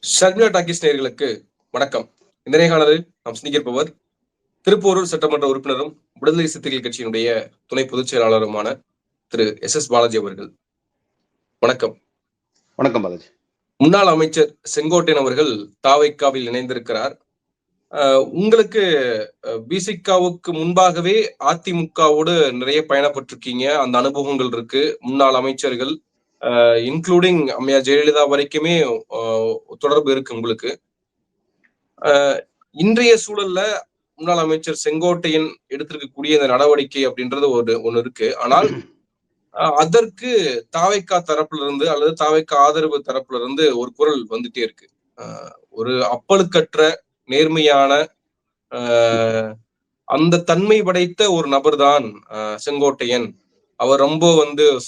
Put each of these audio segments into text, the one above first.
Sharmila talkies நேயர்களுக்கு வணக்கம். இந்த நேர்காணலில் நாம் சிந்திக்கிருப்பவர் திருப்போரூர் சட்டமன்ற உறுப்பினரும் விடுதலை சிறுத்தைகள் கட்சியினுடைய துணை பொதுச் செயலாளருமான திரு எஸ் பாலாஜி அவர்கள். வணக்கம். வணக்கம் பாலாஜி. முன்னாள் அமைச்சர் செங்கோட்டையன் அவர்கள் தாவைக்காவில் இணைந்திருக்கிறார். உங்களுக்கு பிசிகாவுக்கு முன்பாகவே அதிமுகவோடு நிறைய பயணப்பட்டிருக்கீங்க, அந்த அனுபவங்கள் இருக்கு. முன்னாள் அமைச்சர்கள் இன்க்ளூடிங் அம்மையா ஜெயலலிதா வரைக்குமே தொடர்பு இருக்கு உங்களுக்கு. இன்றைய சூழல்ல முன்னாள் அமைச்சர் செங்கோட்டையன் எடுத்திருக்கக்கூடிய இந்த நடவடிக்கை அப்படின்றது ஒண்ணு இருக்கு. ஆனால் அதற்கு தாவைக்கா தரப்புல இருந்து அல்லது தாவைக்கா ஆதரவு தரப்புல இருந்து ஒரு குரல் வந்துட்டே இருக்கு. ஒரு அப்பழுக்கற்ற நேர்மையான அந்த தன்மை படைத்த ஒரு நபர் தான் செங்கோட்டையன். அவர் ரொம்ப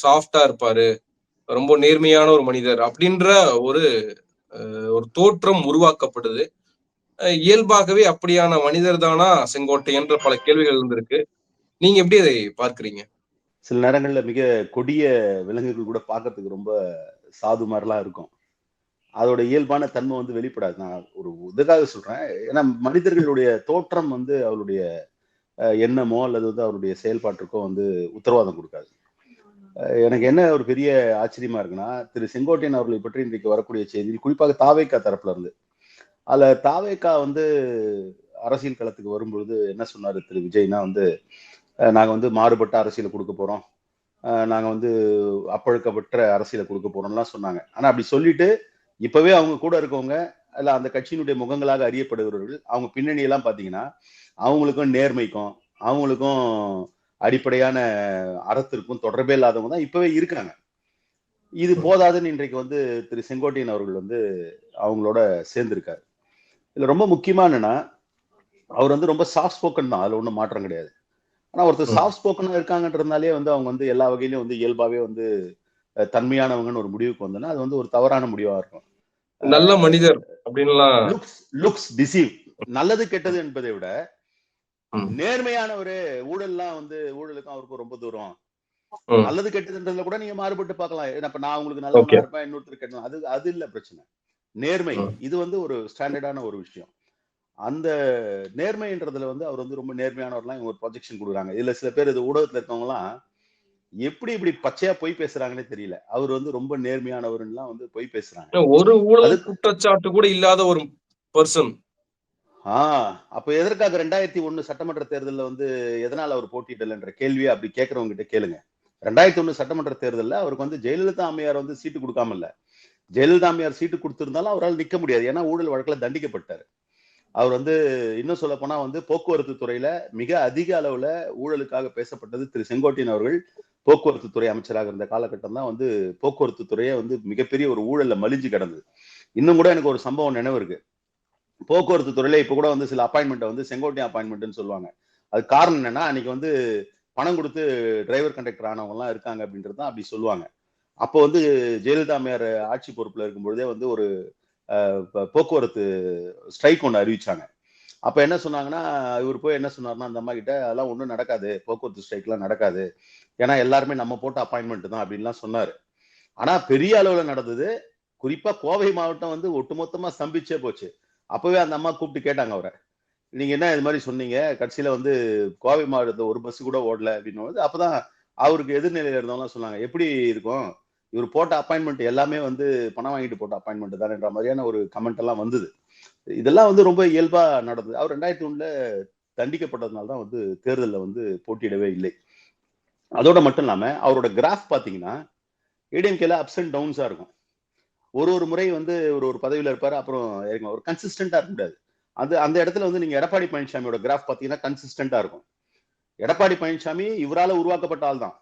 சாஃப்டா இருப்பாரு, ரொம்ப நேர்மையான ஒரு மனிதர் அப்படின்ற ஒரு தோற்றம் உருவாக்கப்படுது. இயல்பாகவே அப்படியான மனிதர் தானா செங்கோட்டையன்ற பல கேள்விகள் இருந்திருக்கு. நீங்க எப்படி அதை பார்க்கிறீங்க? சில நேரங்கள்ல மிக கொடிய விலங்குகள் கூட பார்க்கறதுக்கு ரொம்ப சாது மாதிரிலாம் இருக்கும். அதோட இயல்பான தன்மை வெளிப்படாது. நான் ஒரு இதுக்காக சொல்றேன். ஏன்னா மனிதர்களுடைய தோற்றம் அவருடைய எண்ணமோ அல்லது அவருடைய செயல்பாட்டுக்கோ உத்தரவாதம் கொடுக்காது. எனக்கு என்ன ஒரு பெரிய ஆச்சரியமா இருக்குன்னா, திரு செங்கோட்டையன் அவர்களை பற்றி இன்றைக்கு வரக்கூடிய செய்தியில் குறிப்பாக தாவேக்கா தரப்புல இருந்து அதுல தாவேக்கா அரசியல் களத்துக்கு வரும்பொழுது என்ன சொன்னாரு திரு விஜய்னா, நாங்க மாறுபட்ட அரசியலை கொடுக்க போறோம், நாங்க அப்பழுக்கப்பட்ட அரசியலை கொடுக்க போறோம்லாம் சொன்னாங்க. ஆனா அப்படி சொல்லிட்டு இப்பவே அவங்க கூட இருக்கவங்க இல்ல அந்த கட்சியினுடைய முகங்களாக அறியப்படுகிறவர்கள் அவங்க பின்னணியெல்லாம் பாத்தீங்கன்னா அவங்களுக்கும் நேர்மைக்கும் அவங்களுக்கும் அடிப்படையான அறத்திற்கும் தொடர்பே இல்லாதவங்க தான் இப்பவே இருக்காங்க. இது போதாதுன்னு இன்றைக்கு திரு செங்கோட்டையன் அவர்கள் அவங்களோட சேர்ந்திருக்காரு. இதுல ரொம்ப முக்கியமா என்னன்னா, அவர் ரொம்ப சாஃப்ட் ஸ்போக்கன் தான், அதுல ஒன்றும் மாற்றம் கிடையாது. ஆனா ஒருத்தர் சாஃப்ட் ஸ்போக்கனா இருக்காங்கன்றதுனாலே அவங்க எல்லா வகையிலும் இயல்பாவே தன்மையானவங்கன்னு ஒரு முடிவுக்கு வந்தோன்னா அது ஒரு தவறான முடிவா இருக்கும். நல்ல மனிதர் அப்படின்லாம் லுக்ஸ் டிசீவ். நல்லது கெட்டது என்பதை விட நேர்மையான ஒரு ஊழல்லாம் ஊழலுக்கும் அவருக்கும் ரொம்ப தூரம். நல்லது கெட்டதுன்றதுல கூட நீங்க மாறுபட்டு பார்க்கலாம். இப்ப நான் உங்களுக்கு நல்லவனா இருப்பேன், இன்னொருத்தர் கெட்டலாம், அது இல்ல பிரச்சனை. நேர்மை இது ஒரு ஸ்டாண்டர்டான ஒரு விஷயம். அந்த நேர்மைன்றதுல அவர் ரொம்ப நேர்மையானவர்லாம் ஒரு ப்ரொஜெக்ஷன் கொடுக்குறாங்க. இதுல சில பேர் இது ஊடகத்துல இருக்கவங்க எல்லாம் எப்படி இப்படி பச்சையா பொய் பேசுறாங்கன்னே தெரியல. அவர் ரொம்ப நேர்மையானவர்லாம் பொய் பேசுறாங்க. ஒரு ஊழல் குற்றச்சாட்டு கூட இல்லாத ஒரு பர்சன். அப்ப எதற்காக 2001 சட்டமன்ற தேர்தலில் எதனால அவர் போட்டியிடலன்ற கேள்வியை அப்படி கேட்கறவங்க கிட்ட கேளுங்க. 2001 சட்டமன்ற தேர்தலில் அவருக்கு ஜெயலலிதா அம்மையார் சீட்டு கொடுக்காம இல்ல, ஜெயலலிதா அம்மையார் சீட்டு கொடுத்திருந்தாலும் அவரால் நிக்க முடியாது. ஏன்னா ஊழல் வழக்குல தண்டிக்கப்பட்டாரு. அவர் இன்னும் சொல்ல போனா போக்குவரத்து துறையில மிக அதிக அளவுல ஊழலுக்காக பேசப்பட்டது திரு செங்கோட்டையன் அவர்கள் போக்குவரத்து துறை அமைச்சராக இருந்த காலகட்டம் தான் போக்குவரத்து துறையே மிகப்பெரிய ஒரு ஊழல்ல மலிஞ்சு கிடந்தது. இன்னும் கூட எனக்கு ஒரு சம்பவம் நினைவு இருக்கு. போக்குவரத்து துறையில இப்ப கூட சில அப்பாயின்மெண்ட் செங்கோட்டையன் அப்பாயின்மெண்ட்னு சொல்லுவாங்க. அது காரணம் என்னன்னா, அன்னைக்கு பணம் கொடுத்து டிரைவர் கண்டக்டர் ஆனவங்க எல்லாம் இருக்காங்க அப்படின்றது தான் அப்படி சொல்லுவாங்க. அப்போ ஜெயலலிதா அம்மையார் ஆட்சி பொறுப்புல இருக்கும்பொழுதே ஒரு போக்குவரத்து ஸ்ட்ரைக் ஒன்று அறிவிச்சாங்க. அப்ப என்ன சொன்னாங்கன்னா, இவர் போய் என்ன சொன்னார்னா, அந்த அம்மா கிட்ட அதெல்லாம் ஒன்றும் நடக்காது, போக்குவரத்து ஸ்ட்ரைக் எல்லாம் நடக்காது, ஏன்னா எல்லாருமே நம்ம போட்ட அப்பாயின்மெண்ட் தான் அப்படின்லாம் சொன்னாரு. ஆனா பெரிய அளவுல நடந்தது. குறிப்பா கோவை மாவட்டம் ஒட்டுமொத்தமா ஸ்தம்பிச்சே போச்சு. அப்பவே அந்த அம்மா கூப்பிட்டு கேட்டாங்க அவரை, நீங்க என்ன இது மாதிரி சொன்னீங்க, கட்சியில கோவை மாவட்டத்தை ஒரு பஸ் கூட ஓடல அப்படின்னு. அப்பதான் அவருக்கு எதிர்நிலையில இருந்தவங்க சொன்னாங்க, எப்படி இருக்கும், இவர் போட்ட அப்பாயின்மெண்ட் எல்லாமே பணம் வாங்கிட்டு போட்ட அப்பாயின்மெண்ட் தான்ன்ற மாதிரியான ஒரு கமெண்ட் எல்லாம் வந்தது. இதெல்லாம் ரொம்ப இயல்பா நடந்தது. அவர் 2001 தண்டிக்கப்பட்டதுனால தான் தேர்தலில் போட்டியிடவே இல்லை. அதோட மட்டும் இல்லாம அவரோட கிராஃப் பாத்தீங்கன்னா ஏடிஎம்கேல அப்ஸ் அண்ட் டவுன்ஸா இருக்கும். ஒரு முறை ஒரு பதவியில இருப்பாரு, அப்புறம் ஒரு கன்சிஸ்டன்டா இருக்க முடியாது. அந்த இடத்துல நீங்க எடப்பாடி பழனிசாமியோட கிராஃப் பாத்தீங்கன்னா கன்சிஸ்டன்டா இருக்கும். எடப்பாடி பழனிசாமி இவரால உருவாக்கப்பட்ட ஆள் தான்.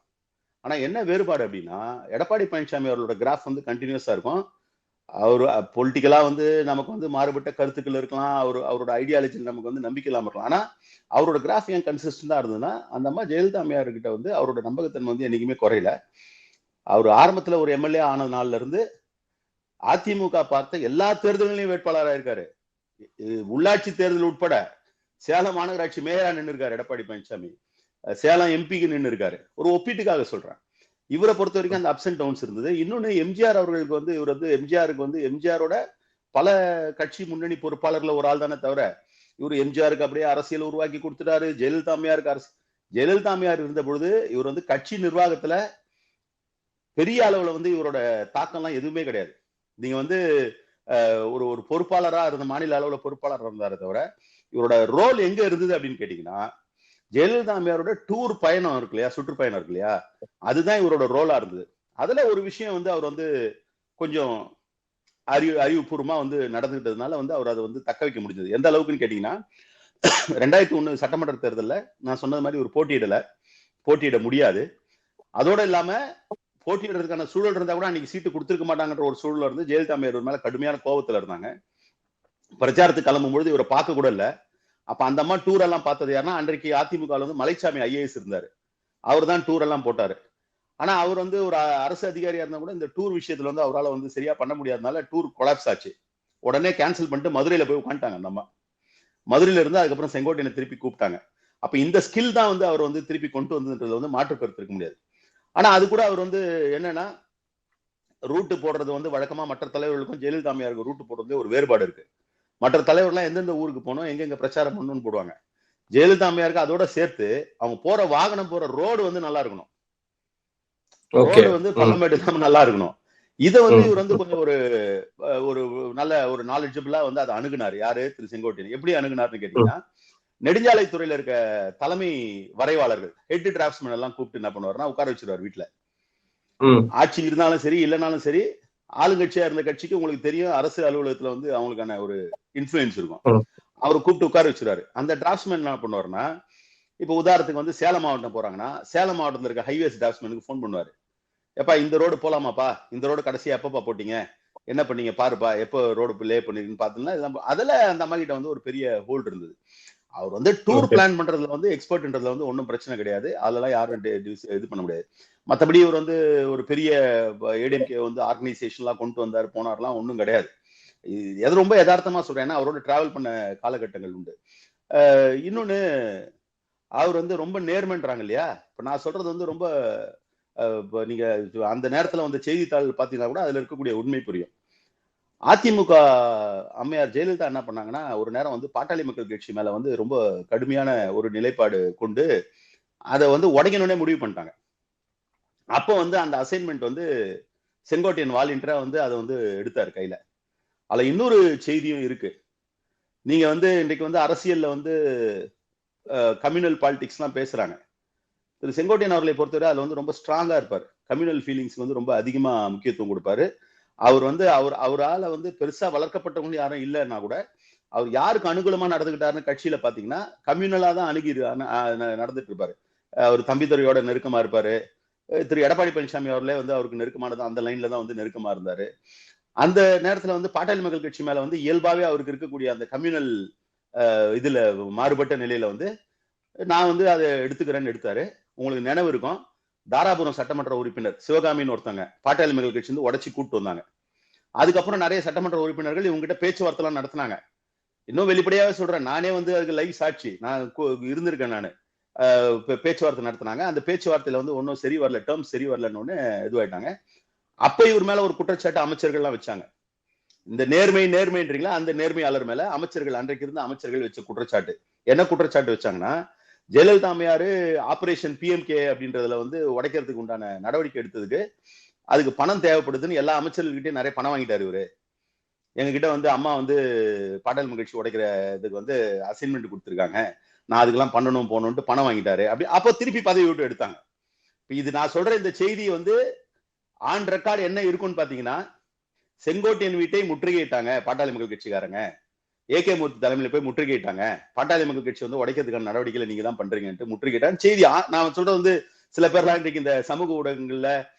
ஆனா என்ன வேறுபாடு அப்படின்னா, எடப்பாடி பழனிசாமி அவரோட கிராஃப் கண்டினியூஸா இருக்கும். அவரு பொலிட்டிக்கலா நமக்கு மாறுபட்ட கருத்துக்கள் இருக்கலாம், அவரோட ஐடியாலஜி நமக்கு நம்பிக்கை இல்லாம இருக்கலாம். ஆனா அவரோட கிராஃப் ஏன் கன்சிஸ்டன்டா இருந்ததுன்னா, அந்த அம்மா ஜெயலலிதா அம்மையார் கிட்ட அவரோட நம்பகத்தன்மை என்னைக்குமே குறையல. அவர் ஆரம்பத்துல ஒரு எம்எல்ஏ ஆன நாள்ல இருந்து அதிமுக பார்த்த எல்லா தேர்தல்களையும் வேட்பாளராக இருக்காரு. உள்ளாட்சி தேர்தல் உட்பட சேலம் மாநகராட்சி மேயரா நின்று இருக்காரு எடப்பாடி பழனிசாமி. சேலம் எம்பிக்கு நின்று இருக்காரு. ஒரு ஒப்பீட்டுக்காக சொல்றேன். இவரை பொறுத்த வரைக்கும் அந்த அப்ஸ் அண்ட் டவுன்ஸ் இருந்தது. இன்னொன்னு எம்ஜிஆர் அவர்களுக்கு இவர் எம்ஜிஆருக்கு எம்ஜிஆரோட பல கட்சி முன்னணி பொறுப்பாளர்ல ஒரு ஆள் தானே தவிர இவர் எம்ஜிஆருக்கு அப்படியே அரசியல் உருவாக்கி கொடுத்துட்டாரு. ஜெயலலிதா அம்மையாருக்கு ஜெயலலிதா அம்மையார் இருந்த பொழுது இவர் வந்து கட்சி நிர்வாகத்துல பெரிய அளவுல வந்து இவரோட தாக்கம்லாம் எதுவுமே கிடையாது. நீங்க வந்து ஒரு ஒரு பொறுப்பாளரா இருந்த மாநில அளவுல பொறுப்பாளர் இருந்தாரு தவிர இவரோட ரோல் எங்க இருந்தது அப்படின்னு கேட்டீங்கன்னா, ஜெயலலிதா அம்மையாரோட டூர் பயணம் இருக்கு இல்லையா, சுற்றுப்பயணம் இருக்கு இல்லையா, அதுதான் இவரோட ரோலா இருந்தது. அதுல ஒரு விஷயம் வந்து அவர் வந்து கொஞ்சம் அறிவுபூர்வமா வந்து நடந்துகிட்டதுனால வந்து அவர் அதை வந்து தக்க வைக்க முடிஞ்சது. எந்த அளவுக்குன்னு கேட்டீங்கன்னா, 2001 சட்டமன்ற தேர்தல்ல நான் சொன்னது மாதிரி ஒரு போட்டியிட முடியாது. அதோட இல்லாம போட்டியிடுறதுக்கான சூழல் இருந்தா கூட அன்னைக்கு சீட்டு கொடுத்திருக்க மாட்டாங்கன்ற ஒரு சூழல் இருந்து ஜெயலலிதா அம்மையார் மேல கடுமையான கோபத்துல இருந்தாங்க. பிரச்சாரத்துக்கு கிளம்பும் பொழுது இவரை பார்க்க கூட இல்ல. அப்ப அந்த அம்மா டூர் எல்லாம் பார்த்தது யாருன்னா, அன்றைக்கு அதிமுக வந்து மலைச்சாமி ஐஏஎஸ் இருந்தாரு. அவர் தான் டூர் எல்லாம் போட்டாரு. ஆனா அவர் வந்து ஒரு அரசு அதிகாரியா இருந்தா கூட இந்த டூர் விஷயத்துல வந்து அவரால் வந்து சரியா பண்ண முடியாதனால டூர் கொலாப்ஸ் ஆச்சு. உடனே கேன்சல் பண்ணிட்டு மதுரையில போய் உட்காந்துட்டாங்க அந்த அம்மா. மதுரையில இருந்து அதுக்கப்புறம் செங்கோட்டையனை திருப்பி கூப்பிட்டாங்க. அப்ப இந்த ஸ்கில் தான் வந்து அவர் வந்து திருப்பி கொண்டு வந்ததுன்றது வந்து மாற்று கருத்து இருக்க முடியாது. ஆனா அது கூட அவர் வந்து என்னன்னா, ரூட்டு போடுறது வந்து வழக்கமா மற்ற தலைவர்களுக்கும் ஜெயலலிதா அம்மையாருக்கு ரூட்டு போடுறது ஒரு வேறுபாடு இருக்கு. மற்ற தலைவர்லாம் எந்தெந்த ஊருக்கு போகணும், எங்கெங்க பிரச்சாரம் பண்ணணும்னு போடுவாங்க. ஜெயலலிதா அம்மையாருக்கு அதோட சேர்த்து அவங்க போற வாகனம் போற ரோடு வந்து நல்லா இருக்கணும். ரோடு வந்து பள்ளமேடு இல்லாம நல்லா இருக்கணும். இதை வந்து இவர் வந்து கொஞ்சம் ஒரு நல்ல ஒரு நாலேஜபிளா வந்து அதை அணுகுனார். யாரு? திரு செங்கோட்டையன். எப்படி அணுகுனார்னு கேட்டீங்கன்னா, நெடுஞ்சாலைத்துறையில இருக்க தலைமை வரைவாளர்கள், ஹெட் டிராப்ட்ஸ்மேன் எல்லாம் கூப்பிட்டு என்ன பண்ணுவாருன்னா உட்கார வச்சிருவார் வீட்டுல. ஆட்சி இருந்தாலும் சரி இல்லைனாலும் சரி, ஆளுங்கட்சியா இருந்த கட்சிக்கு உங்களுக்கு தெரியும், அரசு அலுவலகத்துல வந்து அவங்களுக்கான ஒரு இன்ஃபுளுன்ஸ் இருக்கும். அவரை கூப்பிட்டு உட்கார வச்சிருவாரு. அந்த டிராப்ட்ஸ்மேன் என்ன பண்ணுவாருன்னா, இப்ப உதாரணத்துக்கு வந்து சேலம் மாவட்டம் போறாங்கன்னா, சேலம் மாவட்டத்துல இருக்க ஹைவேஸ் டிராப்ட்ஸ்மேனுக்கு போன் பண்ணுவாரு. எப்பா இந்த ரோடு போலாமாப்பா, இந்த ரோடு கடைசியா எப்பப்பா போட்டீங்க, என்ன பண்ணீங்க பாருப்பா, எப்போ ரோடு லே பண்ணிருக்குன்னு பாத்தீங்கன்னா, அதுல அந்த அம்மா கிட்ட வந்து ஒரு பெரிய ஹோல்டு இருந்தது. அவர் வந்து டூர் பிளான் பண்றதுல வந்து எக்ஸ்பர்ட்ன்றதுல வந்து ஒன்றும் பிரச்சனை கிடையாது. அதெல்லாம் யாரும் இது பண்ண முடியாது. மற்றபடி இவர் வந்து ஒரு பெரிய ஏடிஎம்கே வந்து ஆர்கனைசேஷன்லாம் கொண்டு வந்தார் போனார்லாம் ஒன்றும் கிடையாது. எது ரொம்ப யதார்த்தமா சொல்றேன், ஏன்னா அவரோட டிராவல் பண்ண காலகட்டங்கள் உண்டு. இன்னொன்னு, அவர் வந்து ரொம்ப நேர்மைன்றாங்க இல்லையா, இப்ப நான் சொல்றது வந்து ரொம்ப நீங்க அந்த நேரத்துல வந்து செய்தித்தாள் பாத்தீங்கன்னா கூட அதுல இருக்கக்கூடிய உண்மை புரியும். அதிமுக அம்மையார் ஜெயலலிதா என்ன பண்ணாங்கன்னா, ஒரு நேரம் வந்து பாட்டாளி மக்கள் கட்சி மேல வந்து ரொம்ப கடுமையான ஒரு நிலைப்பாடு கொண்டு அதை வந்து உடைக்கணும்னே முடிவு பண்ணிட்டாங்க. அப்போ வந்து அந்த அசைன்மெண்ட் வந்து செங்கோட்டையன் வாலண்டியரா வந்து அதை வந்து எடுத்தாரு கையில. அதுல இன்னொரு செய்தியும் இருக்கு. நீங்க வந்து இன்றைக்கு வந்து அரசியல்ல வந்து கம்யூனல் பாலிடிக்ஸ் எல்லாம் பேசுறாங்க. திரு செங்கோட்டையன் அவர்களை பொறுத்தவரை அதுல வந்து ரொம்ப ஸ்ட்ராங்கா இருப்பாரு. கம்யூனல் ஃபீலிங்ஸ் வந்து ரொம்ப அதிகமா முக்கியத்துவம் கொடுப்பாரு. அவர் வந்து அவரால வந்து பெருசா வளர்க்கப்பட்டவங்க யாரும் இல்லைன்னா கூட, அவர் யாருக்கு அனுகூலமா நடந்துகிட்டாருன்னு கட்சியில பாத்தீங்கன்னா கம்யூனலா தான் நடந்துட்டு இருப்பாரு. அவர் தம்பிதுரையோட நெருக்கமா இருப்பாரு. திரு எடப்பாடி பழனிசாமி அவர்களே வந்து அவருக்கு நெருக்கமானது அந்த லைன்ல தான் வந்து நெருக்கமா இருந்தாரு. அந்த நேரத்துல வந்து பாட்டாளி மக்கள் கட்சி மேல வந்து இயல்பாவே அவருக்கு இருக்கக்கூடிய அந்த கம்யூனல் இதுல மாறுபட்ட நிலையில வந்து நான் வந்து அதை எடுத்துக்கிறேன்னு எடுத்தாரு. உங்களுக்கு நினைவு இருக்கும், தாராபுரம் சட்டமன்ற உறுப்பினர் சிவகாமின்னு ஒருத்தங்க பாட்டாளி மக்கள் கட்சி வந்து உடச்சி கூப்பிட்டு வந்தாங்க. அதுக்கப்புறம் நிறைய சட்டமன்ற உறுப்பினர்கள் இவங்க கிட்ட பேச்சுவார்த்தை எல்லாம் நடத்தினாங்க. இன்னும் வெளிப்படையாவே சொல்றேன், நானே வந்து அதுக்கு லைவ் சாட்சி, நான் இருந்திருக்கேன். நானு பேச்சுவார்த்தை நடத்தினாங்க. அந்த பேச்சுவார்த்தையில வந்து ஒன்னும் சரி வரல, டேர்ம்ஸ் சரி வரலன்னு இதுவாயிட்டாங்க. அப்ப இவர் மேல ஒரு குற்றச்சாட்டு அமைச்சர்கள் எல்லாம் வச்சாங்க. இந்த நேர்மைன்றீங்களா, அந்த நேர்மையாளர் மேல அமைச்சர்கள், அன்றைக்கு இருந்த அமைச்சர்கள் வச்ச குற்றச்சாட்டு. என்ன குற்றச்சாட்டு வச்சாங்கன்னா, ஜெயலலிதா அம்மையாரு ஆபரேஷன் பிஎம்கே அப்படின்றதுல வந்து உடைக்கிறதுக்கு உண்டான நடவடிக்கை எடுத்ததுக்கு அதுக்கு பணம் தேவைப்படுதுன்னு எல்லா அமைச்சர்கள்கிட்டயும் நிறைய பணம் வாங்கிட்டாரு இவரு. எங்க கிட்ட வந்து அம்மா வந்து பாட்டாளி மகிழ்ச்சி உடைக்கிற இதுக்கு வந்து அசைன்மெண்ட் கொடுத்துருக்காங்க, நான் அதுக்கெல்லாம் பண்ணணும் போகணும்ட்டு பணம் வாங்கிட்டாரு. அப்போ திருப்பி பதவி விட்டு எடுத்தாங்க. இது நான் சொல்ற இந்த செய்தி வந்து ஆன் ரெக்கார்டு என்ன இருக்குன்னு பாத்தீங்கன்னா, செங்கோட்டையன் வீட்டை முற்றுகையிட்டாங்க பாட்டாளி மக்கள் கட்சிக்காரங்க, ஏகே மூர்த்தி தலைமையில போய் முற்றுகையிட்டாங்க, பாட்டாளி மக்கள் கட்சி வந்து உடைக்கிறதுக்கான நடவடிக்கைகளை நீங்க தான் பண்றீங்கன்ட்டு முற்றுகையிட்டாங்க. செய்தி நான் சொல்றது வந்து சில பேர்லாம் இன்றைக்கு இந்த சமூக ஊடகங்கள்ல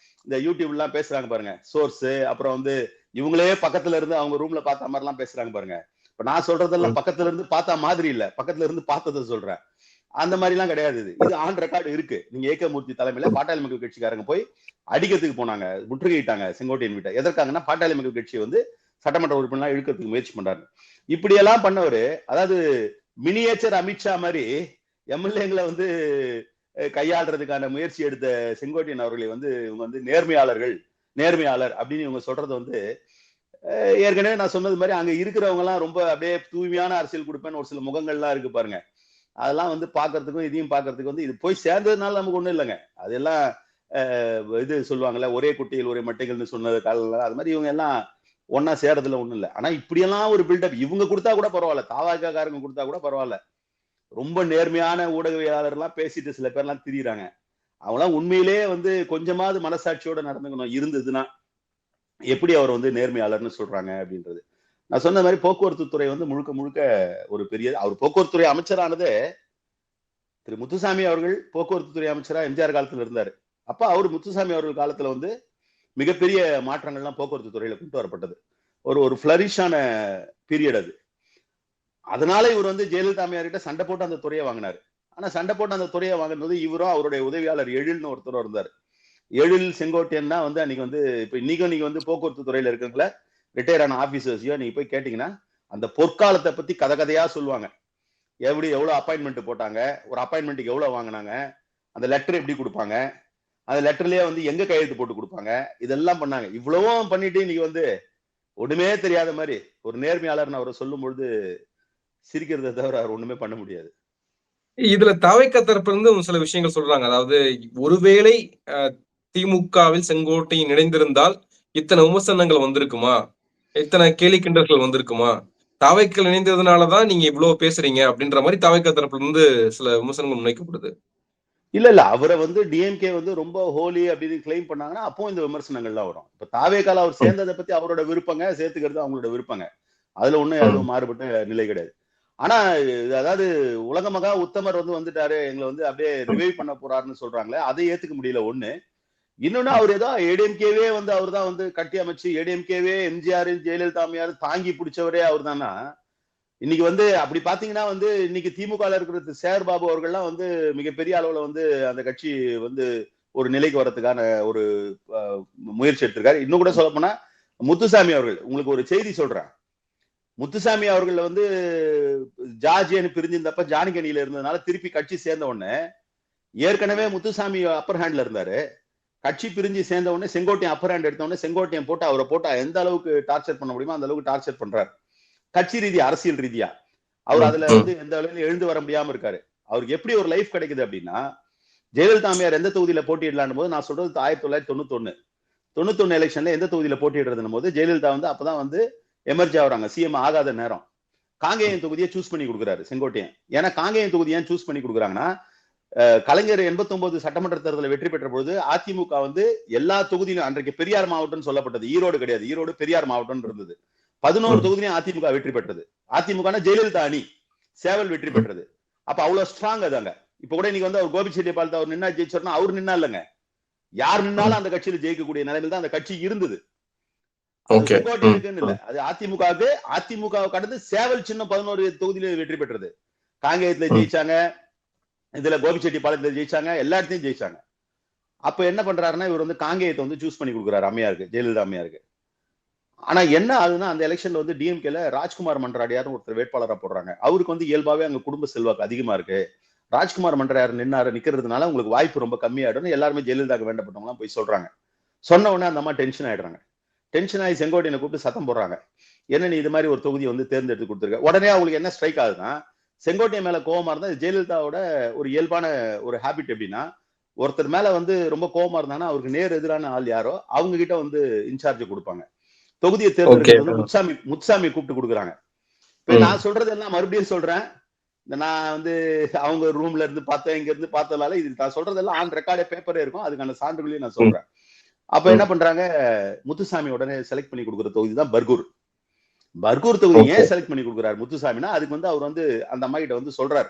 இந்த யூடியூப் எல்லாம் பேசுறாங்க பாருங்க, சோர்ஸ், அப்புறம் வந்து இவங்களே பக்கத்துல இருந்து அவங்க ரூம்ல பார்த்த மாதிரி எல்லாம் பேசுறாங்க பாருங்க. இப்ப நான் சொல்றதெல்லாம் பக்கத்துல இருந்து பார்த்தா மாதிரி இல்ல, பக்கத்துல இருந்து பார்த்ததை சொல்றேன். அந்த மாதிரி எல்லாம் கிடையாது. இது ஆன் ரெக்கார்டு இருக்கு. நீங்க ஏகமூர்த்தி தலைமையில பாட்டாளி மக்கள் கட்சிக்காரங்க போய் அடிக்கிறதுக்கு போனாங்க, முற்றுகையிட்டாங்க செங்கோட்டையன் வீட்டை. எதற்காகன்னா பாட்டாளி மக்கள் கட்சி வந்து சட்டமன்ற உறுப்பினர் இழுக்கிறதுக்கு முயற்சி பண்றாங்க. இப்படி எல்லாம் பண்ணவரு, அதாவது மினியேச்சர் அமித்ஷா மாதிரி எம்எல்ஏங்களை வந்து கையாளுறதுக்கான முயற்சி எடுத்த செங்கோட்டையன் அவர்களை வந்து இவங்க வந்து நேர்மையாளர் அப்படின்னு இவங்க சொல்றது வந்து ஏற்கனவே நான் சொன்னது மாதிரி அங்க இருக்கிறவங்க எல்லாம் ரொம்ப அப்படியே தூய்மையான அரசியல் கொடுப்பேன்னு ஒரு சில முகங்கள்லாம் இருக்கு பாருங்க. அதெல்லாம் வந்து பாக்குறதுக்கும் இதையும் பாக்குறதுக்கு வந்து இது போய் சேர்ந்ததுனால நமக்கு ஒண்ணும் இல்லைங்க. அதெல்லாம் இது சொல்லுவாங்கல்ல, ஒரே குட்டியில் ஒரே மட்டைகள்னு சொன்னது காலம், அது மாதிரி இவங்க எல்லாம் ஒன்னா சேரதுல ஒண்ணும் இல்லை. ஆனா இப்படியெல்லாம் ஒரு பில்டப் இவங்க கொடுத்தா கூட பரவாயில்ல, தாவாக்காரங்க கொடுத்தா கூட பரவாயில்ல. ரொம்ப நேர்மையான ஊடகவியலாளர்லாம் பேசிட்டு சில பேர்லாம் திரியிறாங்க. அவங்களாம் உண்மையிலேயே வந்து கொஞ்சமாவது மனசாட்சியோட நடந்துக்கணும் இருந்ததுன்னா, எப்படி அவர் வந்து நேர்மையாளர்னு சொல்றாங்க அப்படின்றது. நான் சொன்ன மாதிரி போக்குவரத்து துறை வந்து முழுக்க முழுக்க ஒரு பெரிய அவர் போக்குவரத்து துறை அமைச்சரானது திரு முத்துசாமி அவர்கள் போக்குவரத்து துறை அமைச்சரா எம்ஜிஆர் காலத்துல இருந்தாரு. அப்ப அவர் முத்துசாமி அவர்கள் காலத்துல வந்து மிகப்பெரிய மாற்றங்கள்லாம் போக்குவரத்து துறையில கொண்டு வரப்பட்டது. ஒரு ஒரு பிளரிஷான பீரியட் அது. அதனால இவர் வந்து ஜெயலலிதா அம்மையார்கிட்ட சண்டை போட்டு அந்த துறையை வாங்கினாரு. ஆனா சண்டை போட்டு அந்த துறையை வாங்கினது இவரும் அவருடைய உதவியாளர் எழில்னு ஒருத்தர் இருந்தார். எழில் செங்கோட்டையன் தான் வந்து அன்னைக்கு வந்து இப்ப இன்னைக்கும் நீங்க வந்து போக்குவரத்து துறையில இருக்கீங்களா ரிட்டையர் ஆன ஆபீசர்ஸையோ நீங்க போய் கேட்டீங்கன்னா அந்த பொற்காலத்தை பத்தி கதை கதையா சொல்லுவாங்க. எப்படி எவ்வளவு அப்பாயின்மெண்ட் போட்டாங்க, ஒரு அப்பாயின்மெண்ட்டுக்கு எவ்வளவு வாங்கினாங்க, அந்த லெட்டர் எப்படி கொடுப்பாங்க, அந்த லெட்டர்லயே வந்து எங்க கையெழுத்து போட்டு கொடுப்பாங்க, இதெல்லாம் பண்ணாங்க. இவ்வளவும் பண்ணிட்டு இன்னைக்கு வந்து ஒண்ணுமே தெரியாத மாதிரி ஒரு நேர்மையாளர்னு அவரை சொல்லும் பொழுது சிரிக்கிறத தவிர அவர் ஒண்ணுமே பண்ண முடியாது. இதுல தவைக்க தரப்புல இருந்து சில விஷயங்கள் சொல்றாங்க. அதாவது ஒருவேளை திமுகவில் செங்கோட்டையன் இணைந்திருந்தால் இத்தனை விமர்சனங்கள் வந்திருக்குமா, இத்தனை கேலி கிண்டல்கள் வந்திருக்குமா, தவைக்கள் இணைந்ததுனாலதான் நீங்க இவ்வளவு பேசுறீங்க அப்படின்ற மாதிரி தவைக்க தரப்புல இருந்து சில விமர்சனங்கள் முன்வைக்கப்படுது. இல்ல இல்ல அவரை வந்து டிஎம்கே வந்து ரொம்ப ஹோலி அப்படின்னு கிளைம் பண்ணாங்கன்னா அப்போ இந்த விமர்சனங்கள்லாம் வரும். இப்ப தாவேக்கால அவர் சேர்ந்ததை பத்தி அவரோட விருப்பங்க, சேர்த்துக்கிறது அவங்களோட விருப்பங்க. அதுல ஒண்ணும் எதுவும் மாறுபட்ட நிலை கிடையாது. ஆனா அதாவது உலகமகா உத்தமர் வந்து வந்துட்டாரு, எங்களை வந்து அப்படியே ரிவைவ் பண்ண போறாருன்னு சொல்றாங்களே, அதை ஏத்துக்க முடியல ஒண்ணு. இன்னொன்னு அவர் ஏதோ ஏடிஎம்கேவே வந்து அவர் தான் வந்து கட்டி அமைச்சு ஏடிஎம்கேவே எம்ஜிஆர் ஜெயலலிதா அம்மையார் தாங்கி பிடிச்சவரே அவர் தானா. இன்னைக்கு வந்து அப்படி பாத்தீங்கன்னா வந்து இன்னைக்கு திமுக இருக்கிற சேர் பாபு அவர்கள்லாம் வந்து மிகப்பெரிய அளவுல வந்து அந்த கட்சி வந்து ஒரு நிலைக்கு வர்றதுக்கான ஒரு முயற்சி எடுத்திருக்காரு. இன்னும் கூட சொல்ல போனா முத்துசாமி அவர்கள், உங்களுக்கு ஒரு செய்தி சொல்றேன். முத்துசாமி அவர்கள் வந்து ஜார்ஜியன் பிரிஞ்சிருந்தப்ப ஜானகனியில இருந்ததுனால திருப்பி கட்சி சேர்ந்த உடனே ஏற்கனவே முத்துசாமி அப்பர் ஹேண்ட்ல இருந்தாரு. கட்சி பிரிஞ்சு சேர்ந்த உடனே செங்கோட்டையன் அப்பர் ஹேண்ட் எடுத்த உடனே செங்கோட்டையன் போட்டு அவரை போட்டா எந்த அளவுக்கு டார்ச்சர் பண்ண முடியுமோ அந்த அளவுக்கு டார்ச்சர் பண்றாரு. கட்சி ரீதியா அரசியல் ரீதியா அவர் அதுல வந்து எந்த அளவுல எழுந்து வர முடியாம இருக்காரு. அவருக்கு எப்படி ஒரு லைஃப் கிடைக்குது அப்படின்னா, ஜெயலலிதா அம்மையார் எந்த தொகுதியில போட்டியிடலான்னு போது நான் சொல்றது 1991 எலெக்ஷன்ல எந்த தொகுதியில போட்டியிடுறதுன்னு போது ஜெயலலிதா வந்து அப்பதான் வந்து எமர்ஜி ஆகுறாங்க, சிஎம் ஆகாத நேரம். காங்கேயம் தொகுதியை சூஸ் பண்ணி கொடுக்குறாரு செங்கோட்டையன். ஏன்னா காங்கேயம் தொகுதியை சூஸ் பண்ணி கொடுக்குறாங்கன்னா, கலைஞர் 89 சட்டமன்ற தேர்தலில் வெற்றி பெற்ற பொழுது அதிமுக வந்து எல்லா தொகுதியிலும் அன்றைக்கு பெரியார் மாவட்டம் சொல்லப்பட்டது, ஈரோடு கிடையாது, ஈரோடு பெரியார் மாவட்டம் இருந்தது. 11 தொகுதியிலும் அதிமுக வெற்றி பெற்றது. அதிமுக ஜெயலலிதா அணி சேவல் வெற்றி பெற்றது. அப்ப அவ்வளவு ஸ்ட்ராங் அதாங்க. இப்ப கூட இன்னைக்கு வந்து அவர் கோபிச்செட்டிப்பாளையத்தை அவர் நின்னா ஜெயிச்சோம்னா அவர் நின்னா இல்லைங்க, யார் நின்னாலும் அந்த கட்சியில ஜெயிக்கக்கூடிய நிலைமையில் தான் அந்த கட்சி இருந்தது. செங்கோட்டையனுக்குன்னு இல்ல, அது அதிமுகவுக்கு. அதிமுக கடந்து சேவல் சின்னம் 11 தொகுதியில வெற்றி பெற்றது. காங்கேயத்துல ஜெயிச்சாங்க, இதுல கோபிச்செட்டிப்பாளையத்துல ஜெயிச்சாங்க, எல்லா இடத்தையும் ஜெயிச்சாங்க. அப்ப என்ன பண்றாருன்னா இவர் வந்து காங்கேயத்தை வந்து சூஸ் பண்ணி கொடுக்குறாரு அம்மையாருக்கு, ஜெயலலிதா அம்மையாருக்கு. ஆனா என்ன ஆகுதுன்னா அந்த எலெக்ஷன்ல வந்து டிஎம்கேல ராஜ்குமார் மன்றாடியார்னு ஒருத்தர் வேட்பாளரா போடுறாங்க. அவருக்கு வந்து இயல்பாவே அங்க குடும்ப செல்வாக்கு அதிகமா இருக்கு. ராஜ்குமார் மன்றாடியார் நிக்கிறதுனால உங்களுக்கு வாய்ப்பு ரொம்ப கம்மியாயிடும் எல்லாருமே ஜெயலலிதாக்கு வேண்டப்பட்டவங்க எல்லாம் போய் சொல்றாங்க. சொன்ன உடனே அந்த அம்மா டென்ஷன் ஆயிடுறாங்க. டென்ஷன் ஆகி செங்கோட்டையனை கூப்பிட்டு சத்தம் போடுறாங்க, என்ன நீ இது மாதிரி ஒரு தொகுதி வந்து தேர்ந்தெடுத்து கொடுத்துருக்க. உடனே அவங்களுக்கு என்ன ஸ்ட்ரைக் ஆகுதுன்னா, செங்கோட்டையன் மேல கோவமா இருந்தா ஜெயலலிதாவோட ஒரு இயல்பான ஒரு ஹேபிட் எப்படின்னா, ஒருத்தர் மேல வந்து ரொம்ப கோவமா இருந்தாங்கன்னா அவருக்கு நேர் எதிரான ஆள் யாரோ அவங்க கிட்ட வந்து இன்சார்ஜ் கொடுப்பாங்க. தொகுதியை தேர்ந்தெடுக்கிறது வந்து முத்துசாமி கூப்பிட்டு கொடுக்குறாங்க. இப்ப நான் சொல்றது எல்லாம் மறுபடியும் சொல்றேன், நான் வந்து அவங்க ரூம்ல இருந்து பார்த்தேன், இங்க இருந்து பார்த்ததால இது நான் சொல்றதெல்லாம் ஆன் ரெக்கார்டே பேப்பரே இருக்கும், அதுக்கான சான்றுகளையும் நான் சொல்றேன். அப்ப என்ன பண்றாங்க, முத்துசாமி உடனே செலக்ட் பண்ணி கொடுக்குற தொகுதி தான் பர்கூர். பர்கூர் தொகுதி ஏன் செலக்ட் பண்ணி கொடுக்குறாரு முத்துசாமினா, அதுக்கு வந்து அவர் வந்து அந்த அம்மா கிட்ட வந்து சொல்றாரு,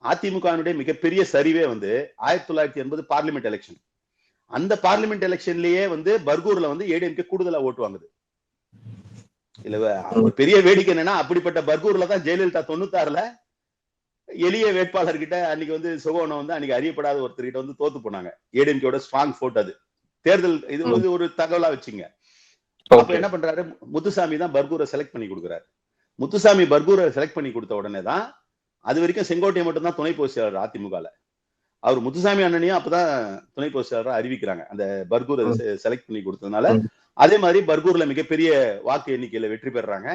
அதிமுகவினுடைய மிகப்பெரிய சரிவே வந்து 1980 பார்லிமெண்ட் எலெக்ஷன். அந்த பார்லிமெண்ட் எலெக்ஷன்லயே வந்து பர்கூர்ல வந்து ஏடிஎம்கே கூடுதலா ஓட்டு வாங்குது. இல்ல ஒரு பெரிய வேடிக்கை என்னன்னா, அப்படிப்பட்ட பர்கூர்ல தான் ஜெயலலிதா 96ல எளிய வேட்பாளர் கிட்ட அன்னைக்கு வந்து சுகவனம் வந்து அன்னைக்கு அறியப்படாத ஒருத்தர்கிட்ட வந்து தோத்து போனாங்க. ஏடிஎம்கேட ஸ்ட்ராங் ஃபோர்ட் அது. தேர்தல் இது வந்து ஒரு தகவலா வச்சுங்க. அப்ப என்ன பண்றாரு, முத்துசாமி தான் பர்கூரை செலக்ட் பண்ணி கொடுக்குறாரு. முத்துசாமி பர்கூரை செலக்ட் பண்ணி கொடுத்த உடனே தான், அது வரைக்கும் செங்கோட்டையன் மட்டும் தான் துணை பொதுச் செயலாளர் அதிமுகல. அவர் முத்துசாமி அண்ணனையும் அப்பதான் துணை பொதுச் செயலாளரா அறிவிக்கிறாங்க. அந்த பர்கூரை செலக்ட் பண்ணி கொடுத்ததுனால அதே மாதிரி பர்கூர்ல மிகப்பெரிய வாக்கு எண்ணிக்கையில வெற்றி பெறாங்க.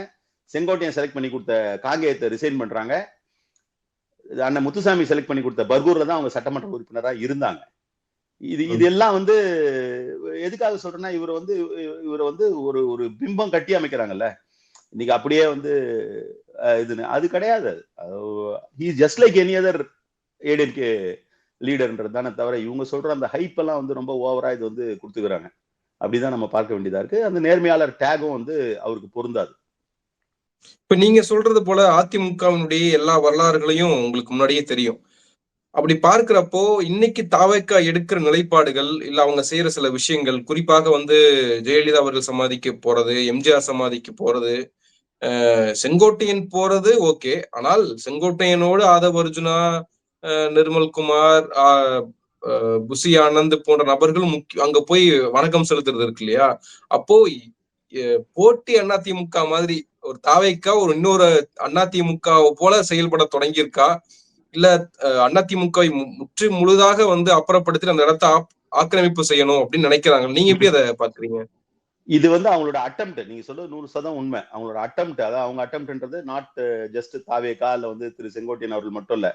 செங்கோட்டையன் செலக்ட் பண்ணி கொடுத்த காங்கேயத்தை ரிசைன் பண்றாங்க. அண்ணன் முத்துசாமி செலக்ட் பண்ணி கொடுத்த பர்கூர்ல தான் அவங்க சட்டமன்ற உறுப்பினரா இருந்தாங்க. இதெல்லாம் வந்து எதுக்காக சொல்றேன்னா, இவர் வந்து ஒரு ஒரு பிம்பம் கட்டி அமைக்கிறாங்கல்ல. இன்னைக்கு அப்படியே வந்து இதுன்னு அது கிடையாது. He just like any other ADMK லீடர்ன்றது தானே தவிர, இவங்க சொல்ற அந்த ஹைப் எல்லாம் வந்து ரொம்ப ஓவரா இது வந்து கொடுத்துக்கிறாங்க. அப்படிதான் நம்ம பார்க்க வேண்டியதா இருக்கு. அந்த நேர்மையாளர் டேகும் வந்து அவருக்கு பொருந்தாது. இப்ப நீங்க சொல்றது போல அதிமுகவினுடைய எல்லா வரலாறுகளையும் உங்களுக்கு முன்னாடியே தெரியும். அப்படி பார்க்கிறப்போ இன்னைக்கு தாவேக்கா எடுக்கிற நிலைப்பாடுகள் இல்ல அவங்க செய்யற சில விஷயங்கள், குறிப்பாக வந்து ஜெயலலிதா அவர்கள் சமாதிக்கு போறது, எம்ஜிஆர் சமாதிக்கு போறது, செங்கோட்டையன் போறது ஓகே. ஆனால் செங்கோட்டையனோடு ஆதவ் அர்ஜுனா, நிர்மல்குமார், புசி ஆனந்த் போன்ற நபர்கள் அங்க போய் வணக்கம் செலுத்துறது இருக்கு இல்லையா? அப்போ போட்டி அதிமுக மாதிரி ஒரு தாவேக்கா ஒரு இன்னொரு அதிமுக போல செயல்பட தொடங்கியிருக்கா? இல்ல அதிமுகவை முற்று முழுதாக வந்து அப்புறப்படுத்தி அந்த இடத்தை ஆக்கிரமிப்பு செய்யணும் அப்படின்னு நினைக்கிறாங்க. நீங்க எப்படி அதை பாக்குறீங்க? இது வந்து அவங்களோட அட்டெம்ப்ட். நீங்க சொல்றது 100% உண்மை. அவங்களோட அட்டெம்ப்ட், அதாவது அவங்க அட்டெம்ப்ட்ன்றது நாட் ஜஸ்ட் தாவேக்கா இல்ல வந்து திரு செங்கோட்டையன் அவர்கள் மட்டும் இல்ல.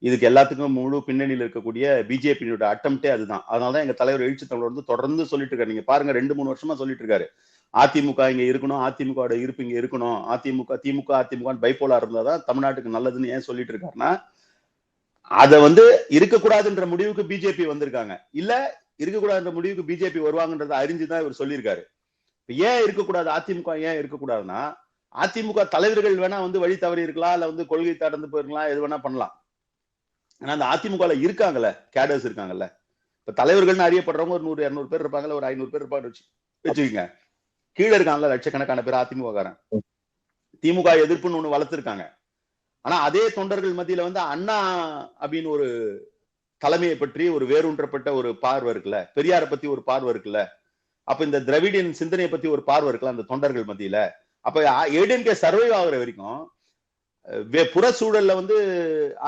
இதுக்கு எல்லாத்துக்கும் முழு பின்னணியில் இருக்கக்கூடிய பிஜேபியோட அட்டெம்ப்டே அதுதான். அதனாலதான் எங்க தலைவர் எழுச்சி தமிழர் வந்து தொடர்ந்து சொல்லிட்டு இருக்காரு. நீங்க பாருங்க 2-3 வருஷமா சொல்லிட்டு இருக்காரு. அதிமுக இங்க இருக்கணும், அதிமுக இருப்பு இங்க இருக்கணும், திமுக அதிமுக பைப்போலா இருந்தாதான் தமிழ்நாட்டுக்கு நல்லதுன்னு ஏன் சொல்லிட்டு இருக்காருன்னா, அத வந்து இருக்கக்கூடாதுன்ற முடிவுக்கு பிஜேபி வந்திருக்காங்க. இல்ல இருக்கக்கூடாதுன்ற முடிவுக்கு பிஜேபி வருவாங்கன்றதை அறிஞ்சுதான் இவர் சொல்லியிருக்காரு. ஏன் இருக்கக்கூடாது, அதிமுக ஏன் இருக்கக்கூடாதுன்னா, அதிமுக தலைவர்கள் வேணா வந்து வழி தவறி இருக்கலாம், இல்ல வந்து கொள்கை தடந்து போயிருக்கலாம், எது வேணா பண்ணலாம். ஆனா அந்த அதிமுக இருக்காங்கல்ல, கேடர்ஸ் இருக்காங்கல்ல. இப்ப தலைவர்கள்னு அறியப்படுறவங்க ஒரு 100-200 பேர் இருப்பாங்கல்ல, ஒரு 500 பேர் இருப்பாங்க வச்சுக்கோங்க. கீழே இருக்காங்கல்ல லட்சக்கணக்கான பேர் அதிமுக காரன். திமுக எதிர்ப்புன்னு ஒண்ணு வளர்த்திருக்காங்க. ஆனா அதே தொண்டர்கள் மத்தியில வந்து அண்ணா அப்படின்னு ஒரு தலைமையை பற்றி ஒரு வேரூன்றப்பட்ட ஒரு பார்வை இருக்குல்ல, பெரியாரை பத்தி ஒரு பார்வை இருக்குல்ல, அப்ப இந்த திராவிடியன் சிந்தனையை பத்தி ஒரு பார்வை இருக்குல்ல அந்த தொண்டர்கள் மத்தியில. அப்ப ஏடிஎம்கே சர்வைவ் ஆகுற வரைக்கும் புற சூழல்ல வந்து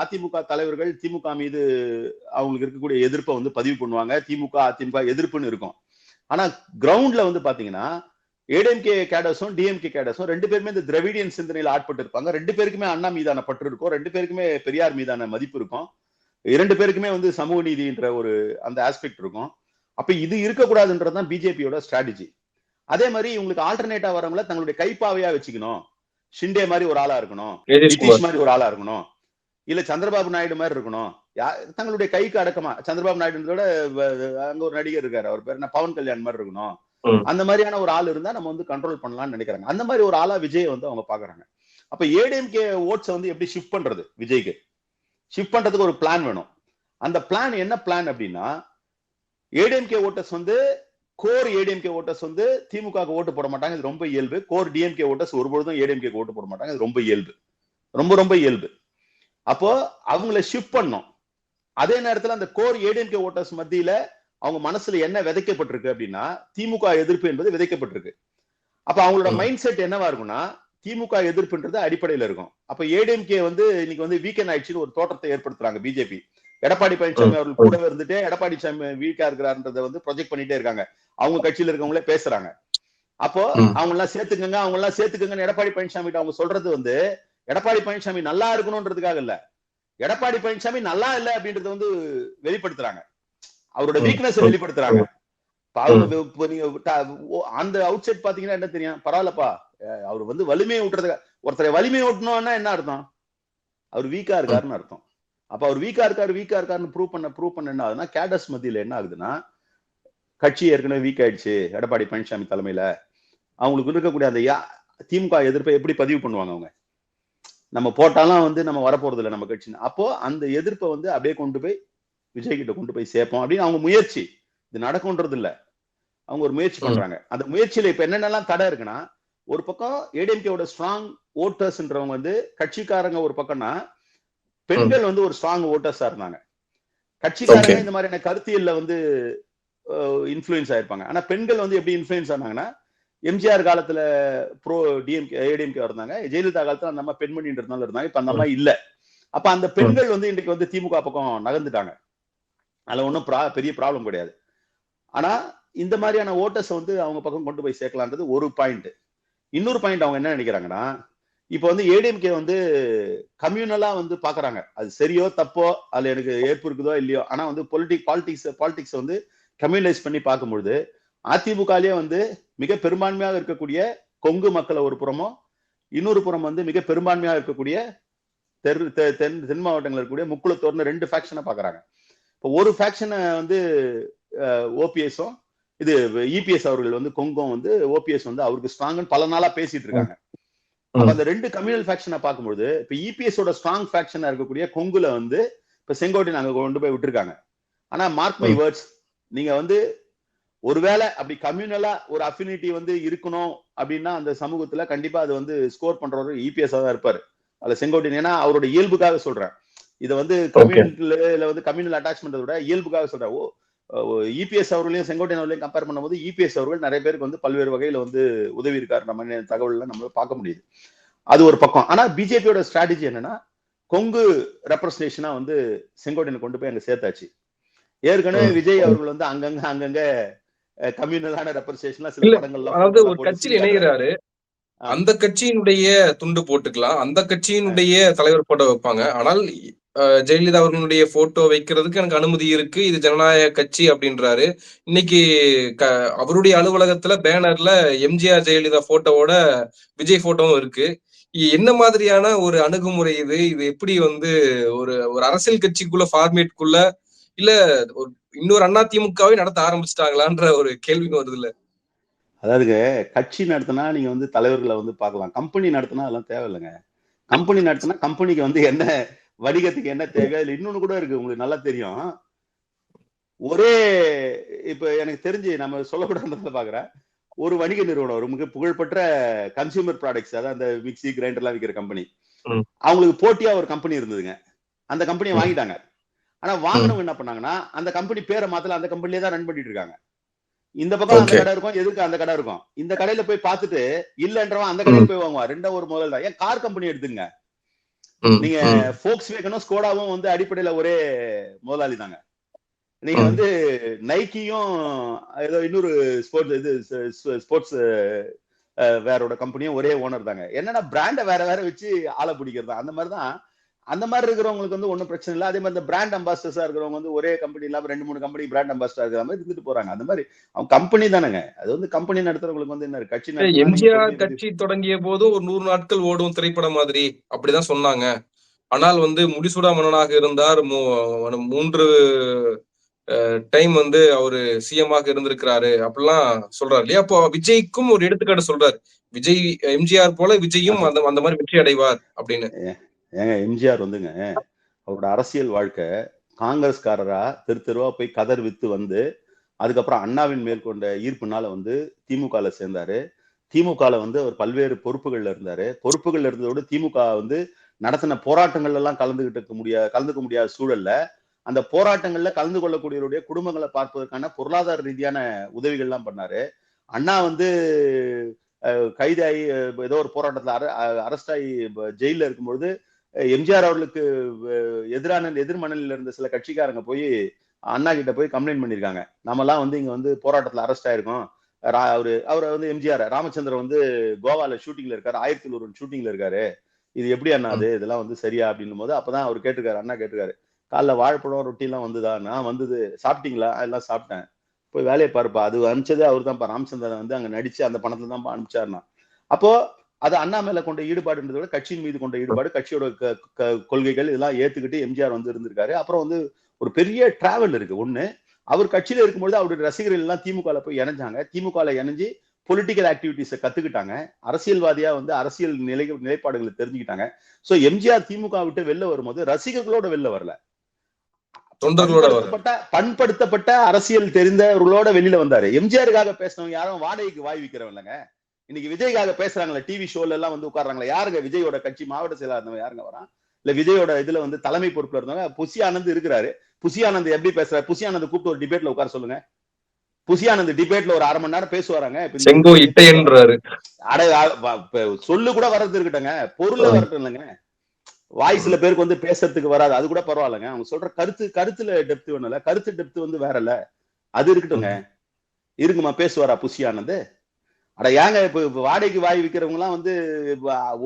அதிமுக தலைவர்கள் திமுக மீது அவங்களுக்கு இருக்கக்கூடிய எதிர்ப்பை வந்து பதிவு பண்ணுவாங்க. திமுக அதிமுக எதிர்ப்புன்னு இருக்கும். ஆனா கிரவுண்ட்ல வந்து பாத்தீங்கன்னா ஏடிஎம்கே கேடர்ஸும் டிஎம்கே கேடர்ஸும் 2 பேருமே இந்த திராவிடியன் சிந்தனையில ஆட்பட்டு இருப்பாங்க. 2 பேருக்குமே அண்ணா மீதான பற்று இருக்கும், 2 பேருக்குமே பெரியார் மீதான மதிப்பு இருக்கும், 2 பேருக்குமே வந்து சமூக நீதின்ற ஒரு அந்த ஆஸ்பெக்ட் இருக்கும். அப்ப இது இருக்கக்கூடாதுன்றதுதான் பிஜேபியோட ஸ்ட்ராட்டஜி. அதே மாதிரி இவங்களுக்கு ஆல்டர்னேட்டா வரவங்கள தங்களுடைய கைப்பாவையா வச்சுக்கணும். ஷிண்டே மாதிரி ஒரு ஆளா இருக்கணும், நிதிஷ் மாதிரி ஒரு ஆளா இருக்கணும், இல்ல சந்திரபாபு நாயுடு மாதிரி இருக்கணும். தங்களுடைய கைக்கு அடக்கமா சந்திரபாபு நாயுடுன்றோட அங்க ஒரு நடிகர் இருக்காரு, அவர் பேர் என்ன, பவன் கல்யாண் மாதிரி இருக்கணும். அந்த மாதிரியான ஒரு ஆள் இருந்தா நம்ம வந்து கண்ட்ரோல் பண்ணலாம்னு நினைக்கிறாங்க. அந்த மாதிரி ஒரு ஆளா விஜய் வந்து அவங்க பாக்குறாங்க. அப்ப ஏடிஎம்கே ஓட்ஸ் வந்து எப்படி ஷிஃப்ட் பண்றது, விஜய்க்கு ஷிஃப்ட் பண்றதுக்கு ஒரு பிளான் வேணும். அந்த பிளான் என்ன பிளான் அப்படின்னா, ஏடிஎம்கே ஓட்டர்ஸ் வந்து கோர் ஏடிஎம்கே ஓட்டர்ஸ் வந்து திமுக ஓட்டு போட மாட்டாங்க, இது ரொம்ப இயல்பு. கோர் டிஎம்கே ஓட்டர்ஸ் ஒருபொழுதும் ஏடிஎம்கே ஓட்டு போட மாட்டாங்க, இது ரொம்ப இயல்பு, ரொம்ப ரொம்ப இயல்பு. அப்போ அவங்களை ஷிஃப்ட் பண்ணும். அதே நேரத்துல அந்த கோர் ஏடிஎம்கே ஓட்டர்ஸ் மத்தியில அவங்க மனசுல என்ன விதைக்கப்பட்டிருக்கு அப்படின்னா, திமுக எதிர்ப்பு என்பது விதைக்கப்பட்டிருக்கு. அப்ப அவங்களோட மைண்ட் செட் என்னவா இருக்கும்னா, திமுக எதிர்ப்புன்றது அடிப்படையில இருக்கும். அப்ப ஏடிஎம்கே வந்து இன்னைக்கு வந்து வீக்கெண்ட் ஆயிடுச்சுன்னு ஒரு தோற்றத்தை ஏற்படுத்துறாங்க பிஜேபி. எடப்பாடி பழனிசாமி அவர்கள் கூடவே இருந்துட்டு எடப்பாடி சாமி வீக்கா இருக்கிறாருன்றதை வந்து ப்ரொஜெக்ட் பண்ணிட்டே இருக்காங்க. அவங்க கட்சியில இருக்கவங்களே பேசுறாங்க. அப்போ அவங்க எல்லாம் சேர்த்துக்கங்க, அவங்க எல்லாம் சேர்த்துக்கங்கன்னு எடப்பாடி பழனிசாமி அவங்க சொல்றது வந்து எடப்பாடி பழனிசாமி நல்லா இருக்கணும்ன்றதுக்காக இல்ல, எடப்பாடி பழனிசாமி நல்லா இல்ல அப்படின்றத வந்து வெளிப்படுத்துறாங்க, அவரோட வீக்னஸ் வெளிப்படுத்துறாங்க. அந்த அவுட் சைட் பாத்தீங்கன்னா என்ன தெரியும், பரவாயில்லப்பா அவர் வந்து வலிமையை ஊட்டுறதுக்கு, ஒருத்தரை வலிமையை ஊட்டணும்னா என்ன அர்த்தம், அவர் வீக்கா இருக்காருன்னு அர்த்தம். அப்ப அவர் வீக்கா இருக்காருன்னு ப்ரூவ் பண்ண என்ன ஆகுதுன்னா, கேடர்ஸ் மத்தியில என்ன ஆகுதுன்னா, கட்சி ஏற்கனவே வீக் ஆயிடுச்சு எடப்பாடி பழனிசாமி தலைமையில, அவங்களுக்கு இருக்கக்கூடிய அந்த திமுக எதிர்ப்பை எப்படி பதிவு பண்ணுவாங்க, அவங்க நம்ம போட்டாலும் வந்து நம்ம வரப்போறது இல்லை நம்ம கட்சின்னு. அப்போ அந்த எதிர்ப்பை வந்து அப்படியே கொண்டு போய் விஜய் கிட்ட கொண்டு போய் சேர்ப்போம் அப்படின்னு அவங்க முயற்சி. இது நடக்கும்ன்றது இல்ல, அவங்க ஒரு முயற்சி பண்றாங்க. அந்த முயற்சியில இப்ப என்னென்னலாம் தடை இருக்குன்னா, ஒரு பக்கம் ஏடிஎம்கேவோட ஸ்ட்ராங் ஓட்டர்ஸ்ன்றவங்க வந்து கட்சிக்காரங்க ஒரு பக்கம்னா, பெண்கள் வந்து ஒரு ஸ்ட்ராங் ஓட்டர்ஸா இருந்தாங்க. கட்சிக்காரங்க இந்த மாதிரியான கருத்தியல்ல வந்து இன்ஃபுளுன்ஸ் ஆயிருப்பாங்க. ஆனா பெண்கள் வந்து எப்படி இன்ஃபுளுன்ஸ் ஆனாங்கன்னா, எம்ஜிஆர் காலத்துல ப்ரோ டிஎம்கே ஏடிஎம்கே இருந்தாங்க, ஜெயலலிதா காலத்துல அந்த அம்மா பெண்மணின்றதுனால இருந்தாங்க, இப்ப அந்த அம்மா இல்ல. அப்ப அந்த பெண்கள் வந்து இன்னைக்கு வந்து திமுக பக்கம் நகர்ந்துட்டாங்க. அதுல ஒன்றும் பெரிய ப்ராப்ளம் கிடையாது. ஆனா இந்த மாதிரியான ஓட்டர்ஸ் வந்து அவங்க பக்கம் கொண்டு போய் சேர்க்கலான்றது ஒரு பாயிண்ட். இன்னொரு பாயிண்ட் அவங்க என்ன நினைக்கிறாங்கன்னா, இப்போ வந்து ஏடிஎம்கே வந்து கம்யூனலா வந்து பாக்குறாங்க. அது சரியோ தப்போ அதுல எனக்கு ஏற்பு இருக்குதோ இல்லையோ, ஆனா வந்து பாலிடிக்ஸ் வந்து கம்யூனலைஸ் பண்ணி பார்க்கும்பொழுது அதிமுகலயே வந்து மிக பெரும்பான்மையாக இருக்கக்கூடிய கொங்கு மக்களை ஒரு புறமும், இன்னொரு புறம் வந்து மிக பெரும்பான்மையாக இருக்கக்கூடிய தென் மாவட்டங்கள் இருக்கக்கூடிய முக்குளத்தோர்னு 2 ஃபேக்ஷனை பாக்குறாங்க. இப்போ ஒரு ஃபேக்ஷனை வந்து ஓபிஎஸும் இது இபிஎஸ் அவர்கள் வந்து கொங்கும் வந்து ஓபிஎஸ் வந்து அவருக்கு ஸ்ட்ராங்னு பல நாளா பேசிட்டு இருக்காங்க. அப்ப அந்த 2 கம்யூனல் ஃபேக்ஷனை பார்க்கும்போது இப்ப இபிஎஸோட ஸ்ட்ராங் ஃபேக்ஷனா இருக்கக்கூடிய கொங்குல வந்து இப்ப செங்கோட்டை நாங்க கொண்டு போய் விட்டுருக்காங்க. ஆனா மார்க் மை வேர்ட்ஸ், நீங்க வந்து ஒருவேளை அப்படி கம்யூனலா ஒரு அஃபினிட்டி வந்து இருக்கணும் அப்படின்னா அந்த சமூகத்துல கண்டிப்பா அது வந்து ஸ்கோர் பண்றவர் இபிஎஸ் தான் இருப்பாரு. அதுல செங்கோட்டையன், ஏன்னா அவரோட இயல்புக்காக சொல்றேன். இதை வந்து கம்யூனிட்டில வந்து கம்யூனல் அட்டாச்மெண்ட் விட இயல்புக்காக சொல்றேன். இபிஎஸ் அவர்களையும் செங்கோட்டையன் அவர்களையும் கம்பேர் பண்ணும்போது இபிஎஸ் அவர்கள் நிறைய பேருக்கு வந்து பல்வேறு வகையில வந்து உதவி இருக்காரு. நம்ம தகவல்லாம் நம்ம பார்க்க முடியுது. அது ஒரு பக்கம். ஆனா பிஜேபியோட ஸ்ட்ராட்டஜி என்னன்னா, கொங்கு ரெப்ரஸன்டேஷனா வந்து செங்கோட்டையனை கொண்டு போய் அங்க சேர்த்தாச்சு. ஏற்கனவே விஜய் அவர்கள் வந்து அங்கங்க கம்யூனலான ரெப்ரஸன்டேஷன்லாம் சில படங்கள்ல அதாவது ஒரு கட்சியில் இணைகிறாரு, அந்த கட்சியினுடைய துண்டு போட்டுக்கலாம், அந்த கட்சியினுடைய தலைவர் போட்டோ வைப்பாங்க. ஆனால் ஜெயலலிதா அவர்களுடைய போட்டோ வைக்கிறதுக்கு எனக்கு அனுமதி இருக்கு, இது ஜனநாயக கட்சி அப்படின்றாரு. இன்னைக்கு அவருடைய அலுவலகத்துல பேனர்ல எம்ஜிஆர் ஜெயலலிதா போட்டோவோட விஜய் போட்டோவும் இருக்கு. என்ன மாதிரியான ஒரு அணுகுமுறை இது? இது எப்படி வந்து ஒரு ஒரு அரசியல் கட்சிக்குள்ள ஃபார்மேட்குள்ள இல்ல இன்னொரு அதிமுகவை நடத்த ஆரம்பிச்சிட்டாங்களான்ற ஒரு கேள்வி வருது இல்ல? அதாவதுங்க, கட்சி நடத்தினா நீங்க வந்து தலைவர்களை வந்து பார்க்கலாம். கம்பெனி நடத்தினா அதெல்லாம் தேவையில்லைங்க. கம்பெனி நடத்தினா கம்பெனிக்கு வந்து என்ன வணிகத்துக்கு என்ன தேவை, இல்ல இன்னொன்னு கூட இருக்கு, உங்களுக்கு நல்லா தெரியும். ஒரே இப்ப எனக்கு தெரிஞ்சு நம்ம சொல்லக்கூடாதுன்னு பாக்குறேன், ஒரு வணிக நிறுவனம், ஒரு மிக புகழ்பெற்ற கன்சியூமர் ப்ராடக்ட்ஸ், அதாவது அந்த மிக்சி கிரைண்டர் எல்லாம் விற்கிற கம்பெனி, அவங்களுக்கு போட்டியா ஒரு கம்பெனி இருந்ததுங்க. அந்த கம்பெனியை வாங்கிட்டாங்க. ஆனா வாங்கினவங்க என்ன பண்ணாங்கன்னா, அந்த கம்பெனி பேரை மாத்தல, அந்த கம்பெனிலே தான் ரன் பண்ணிட்டு இருக்காங்க. இந்த பக்கம் அந்த கடை இருக்கும், எதுக்கு அந்த கடை இருக்கும். இந்த கடையில போய் பார்த்துட்டு இல்லன்றவன் அந்த கடையில போய் வாங்குவான். ரெண்டா ஒரு முதல் தான். ஏன் கார் கம்பெனி எடுத்துங்க, நீங்க ஃபோக்ஸ் வேகனும் ஸ்கோடாவும் வந்து அடிப்படையில ஒரே முதலாளி தாங்க. நீங்க வந்து நைக்கியும் ஏதோ இன்னொரு ஸ்போர்ட்ஸ் வேரோட கம்பெனியும் ஒரே ஓனர் தாங்க. என்னன்னா பிராண்ட வேற வேற வச்சு ஆளை பிடிக்கிறது. அந்த மாதிரிதான். அந்த மாதிரி இருக்கிறவங்களுக்கு வந்து ஒன்றும் பிரச்சனை இல்லை. அதே மாதிரி இந்த பிராண்ட் அம்பாசிடர்ஸா இருக்கிறவங்க வந்து ஒரே கம்பெனி இல்லாம 2-3 கம்பெனி பிராண்ட் அம்பாசிடர் இருக்கிற மாதிரி இருந்துட்டு போறாங்க. அந்த மாதிரி அவங்க கம்பெனி தானேங்க. அது வந்து கம்பெனி நடத்துறவங்களுக்கு வந்து என்ன கட்சி. எம்ஜிஆர் கட்சி தொடங்கிய போது ஒரு 100 நாட்கள் ஓடும் திரைப்படம் மாதிரி அப்படிதான் சொன்னாங்க. ஆனால் வந்து முடிசூடா மன்னனாக இருந்தார். 3 டைம் வந்து அவரு சிஎம்மாக இருந்திருக்கிறாரு அப்படிலாம் சொல்றாரு இல்லையா? அப்போ விஜய்க்கும் ஒரு எடுத்துக்காட்டு சொல்றாரு, விஜய் எம்ஜிஆர் போல விஜயும் அந்த மாதிரி வெற்றி அடைவார் அப்படின்னு. ஏங்க, எம்ஜிஆர் வந்துங்க அவரோட அரசியல் வாழ்க்கை காங்கிரஸ்காரரா தெருவா போய் கதர் வித்து வந்து அதுக்கப்புறம் அண்ணாவின் மேற்கொண்ட ஈர்ப்புனால வந்து திமுகல சேர்ந்தாரு. திமுகல வந்து அவர் பல்வேறு பொறுப்புகள்ல இருந்தாரு. பொறுப்புகள்ல இருந்ததோடு திமுக வந்து நடத்தின போராட்டங்கள் எல்லாம் கலந்துக்க முடியாத சூழல்ல அந்த போராட்டங்கள்ல கலந்து கொள்ளக்கூடியவருடைய குடும்பங்களை பார்ப்பதற்கான பொருளாதார ரீதியான உதவிகள் எல்லாம் பண்ணாரு. அண்ணா வந்து கைதாகி ஏதோ ஒரு போராட்டத்துல அரெஸ்ட் ஆகி ஜெயில இருக்கும்பொழுது எம்ஜிஆர் அவர்களுக்கு எதிர்மனநில இருந்த சில கட்சிக்காரங்க போய் அண்ணா கிட்ட போய் கம்ப்ளைண்ட் பண்ணிருக்காங்க. நம்ம எல்லாம் வந்து இங்க வந்து போராட்டத்துல அரெஸ்ட் ஆயிருக்கோம். அவரை வந்து எம்ஜிஆர் ராமச்சந்திரன் வந்து கோவால ஷூட்டிங்ல இருக்காரு, 1001 ஷூட்டிங்ல இருக்காரு, இது எப்படி அண்ணா அது இதெல்லாம் வந்து சரியா அப்படின்னும் போது அப்பதான் அவர் கேட்டிருக்காரு, அண்ணா கேட்டிருக்காரு, காலைல வாழைப்பழம் ரொட்டி எல்லாம் வந்துதா? நான் வந்தது. சாப்பிட்டீங்களா? எல்லாம் சாப்பிட்டேன். போய் வேலையை பாருப்பா. அது அனுப்பிச்சதே அவர் தான்ப்பா. ராமச்சந்திரன் வந்து அங்க நடிச்சு அந்த பணத்துல தான் அனுப்பிச்சாருனா. அப்போ அது அண்ணா மேல கொண்ட ஈடுபாடுன்றத விட கட்சியின் மீது கொண்ட ஈடுபாடு, கட்சியோட கொள்கைகள் இதெல்லாம் ஏத்துக்கிட்டு எம்ஜிஆர் வந்து இருந்திருக்காரு. அப்புறம் வந்து ஒரு பெரிய டிராவல் இருக்கு. ஒண்ணு, அவர் கட்சியில இருக்கும்போது அவருடைய ரசிகர்கள் எல்லாம் திமுகல போய் இணைஞ்சாங்க. திமுகல இணைஞ்சு பொலிட்டிக்கல் ஆக்டிவிட்டிஸை கத்துக்கிட்டாங்க. அரசியல்வாதியா வந்து அரசியல் நிலைப்பாடுகளை தெரிஞ்சுக்கிட்டாங்க. சோ எம்ஜிஆர் திமுக விட்டு வெளில வரும்போது ரசிகர்களோட வெளில வரல, பண்படுத்தப்பட்ட அரசியல் தெரிந்தவர்களோட வெளியில வந்தாரு. எம்ஜிஆருக்காக பேசினவங்க யாரும் வாடகைக்கு வாய் விக்கிறவங்க இல்லைங்க. இன்னைக்கு விஜய்க்காக பேசுறாங்களே, டிவி ஷோல எல்லாம் வந்து உட்கார்றாங்களே, யாருங்க விஜயோட கட்சி மாவட்ட செயலாளர் இருந்தவங்க யாருங்க வரான்? இல்ல விஜயோட இதுல வந்து தலைமை பொறுப்புல இருந்தவங்க புசி ஆனந்த் இருக்கிறாரு. புசி ஆனந்த் எப்படி பேசுறாரு? புசி ஆனந்த் கூப்பிட்டு ஒரு டிபேட்ல உட்கார சொல்லுங்க. புசி ஆனந்த் டிபேட்ல ஒரு 1/2 மணி நேரம் பேசுவாராங்க. சொல்லு கூட வர்றது இருக்கட்டங்க, பொருள வரட்டும் இல்லைங்க. வாய் சில பேருக்கு வந்து பேசுறதுக்கு வராது, அது கூட பரவாயில்லைங்க. அவங்க சொல்ற கருத்துல டெப்த் வேணும்ல, கருத்து டெப்த் வந்து வேற இல்ல, அது இருக்கட்டுங்க. இருக்குமா? பேசுவாரா புஷி ஆனந்த்? அட ஏங்க இப்ப வாடகைக்கு வாய் விக்கிறவங்க எல்லாம் வந்து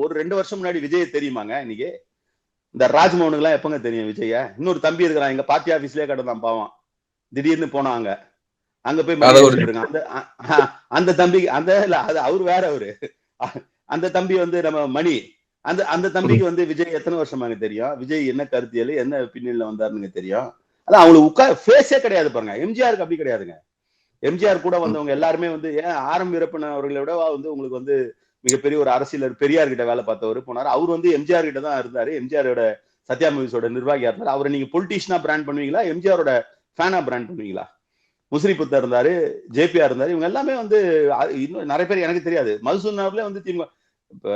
ஒரு 2 வருஷம் முன்னாடி விஜய் தெரியுமாங்க? இன்னைக்கு இந்த ராஜ்மோகனுக்கு எல்லாம் எப்பங்க தெரியும் விஜய? இன்னொரு தம்பி இருக்கிறான், எங்க பார்ட்டி ஆபீஸ்லயே கிடந்தான் பாவம், திடீர்னு போனாங்க, அங்க போய் மணி அடிச்சுட்டு இருக்கான். அந்த தம்பி அந்த இல்ல, அது அவரு வேற. அவரு அந்த தம்பி வந்து நம்ம மணி, அந்த தம்பிக்கு வந்து விஜய் எத்தனை வருஷமாங்க தெரியும்? விஜய் என்ன கருத்தியல், என்ன பின்னணியில வந்தாருன்னு தெரியும். அதான் அவங்களுக்கு ஃபேஸே கிடையாது பாருங்க. எம்ஜிஆருக்கு அப்படி கிடையாதுங்க. எம்ஜிஆர் கூட வந்தவங்க எல்லாருமே வந்து ஏன் ஆர்.எம். வீரப்பன் அவர்களை விட வந்து உங்களுக்கு வந்து மிகப்பெரிய ஒரு அரசியலர், பெரியார் கிட்ட வேலை பார்த்தவர் போனார். அவர் வந்து எம்ஜிஆர் கிட்ட தான் இருந்தாரு. எம்ஜிஆரோட சத்யா மூவிஸோட நிர்வாகியா இருந்தார். அவரை நீங்க பொலிட்டீஷியனா பிராண்ட் பண்ணுவீங்களா, எம்ஜிஆரோட ஃபேனா பிராண்ட் பண்ணுவீங்களா? முஸ்ரிபுத்தா இருந்தாரு, ஜேபிஆர் இருந்தாரு, இவங்க எல்லாமே வந்து இன்னும் நிறைய பேர் எனக்கு தெரியாது. மதுசூதனாவிலே வந்து திமுக, இப்ப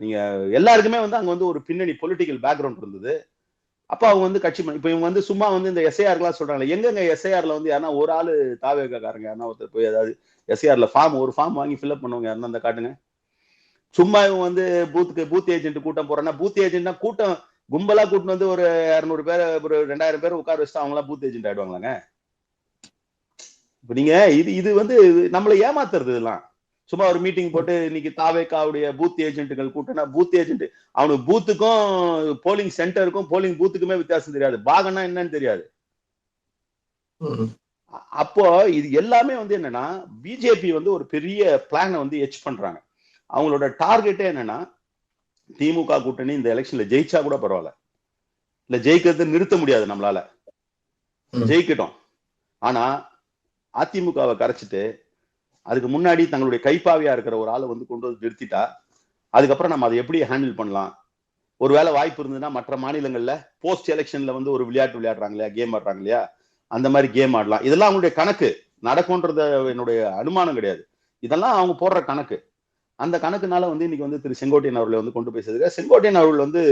நீங்க எல்லாருக்குமே வந்து அங்க வந்து ஒரு பின்னணி பொலிட்டிக்கல் பேக்ரவுண்ட் இருந்தது. அப்ப அவங்க வந்து கட்சி இப்ப இவங்க வந்து சும்மா வந்து இந்த எஸ்ஐஆர் எல்லாம் சொல்றாங்க. எங்கங்க எஸ்ஐஆர்ல வந்து யாரா ஒரு ஆளு தாவேக்காரங்க யாரா ஒருத்தர் போய் ஏதாவது எஸ்ஐஆர்ல ஒரு ஃபார்ம் வாங்கி ஃபில்அப் பண்ணுவாங்க யாருன்னா அந்த காட்டுங்க. சும்மா இவங்க வந்து பூத் ஏஜென்ட் கூட்டம் போறேன்னா, பூத் ஏஜென்ட்னா கூட்டம் கும்பலா கூட்டிட்டு வந்து ஒரு 200 பேர், ஒரு 2000 பேர் உட்கார வச்சுட்டு அவங்க எல்லாம் பூத் ஏஜென்ட் ஆயிடுவாங்களாங்க? இப்ப நீங்க இது வந்து நம்மளை ஏமாத்துறது இதெல்லாம். சும்மா ஒரு மீட்டிங் போட்டு இன்னைக்கு தாவேக்காவுடைய பூத் ஏஜென்ட்டுகள் கூட்டம்னா, பூத் ஏஜென்ட் அவனுக்கு பூத்துக்கும் போலிங் சென்டருக்கும் போலிங் பூத்துக்குமே வித்தியாசம் தெரியாது. பாகம்னா என்னன்னு தெரியாது. அப்போ இது எல்லாமே வந்து என்னன்னா, பிஜேபி வந்து ஒரு பெரிய பிளான வந்து எச் பண்றாங்க. அவங்களோட டார்கெட்டே என்னன்னா, திமுக கூட்டணி இந்த எலெக்ஷன்ல ஜெயிச்சா கூட பரவாயில்ல, இல்ல ஜெயிக்கிறது நிறுத்த முடியாது நம்மளால, ஜெயிக்கட்டும். ஆனா அதிமுகவை கரைச்சிட்டு அதுக்கு முன்னாடி தங்களுடைய கைப்பாவியா இருக்கிற ஒரு ஆளை வந்து கொண்டு வந்து நிறுத்திட்டா, அதுக்கப்புறம் நம்ம அதை எப்படி ஹேண்டில் பண்ணலாம்? ஒருவேளை வாய்ப்பு இருந்ததுன்னா மற்ற மாநிலங்கள்ல போஸ்ட் எலெக்ஷன்ல வந்து ஒரு விளையாட்டு விளையாடுறாங்க இல்லையா, கேம் ஆடுறாங்க இல்லையா, அந்த மாதிரி கேம் ஆடலாம். இதெல்லாம் அவங்களுடைய கணக்கு. நடக்கும்ன்றது என்னுடைய அனுமானம் கிடையாது. இதெல்லாம் அவங்க போடுற கணக்கு. அந்த கணக்குனால வந்து இன்னைக்கு வந்து திரு செங்கோட்டையன் அவர்களை வந்து கொண்டு போய் சேர்த்துக்க. செங்கோட்டையன் அவர்கள் வந்து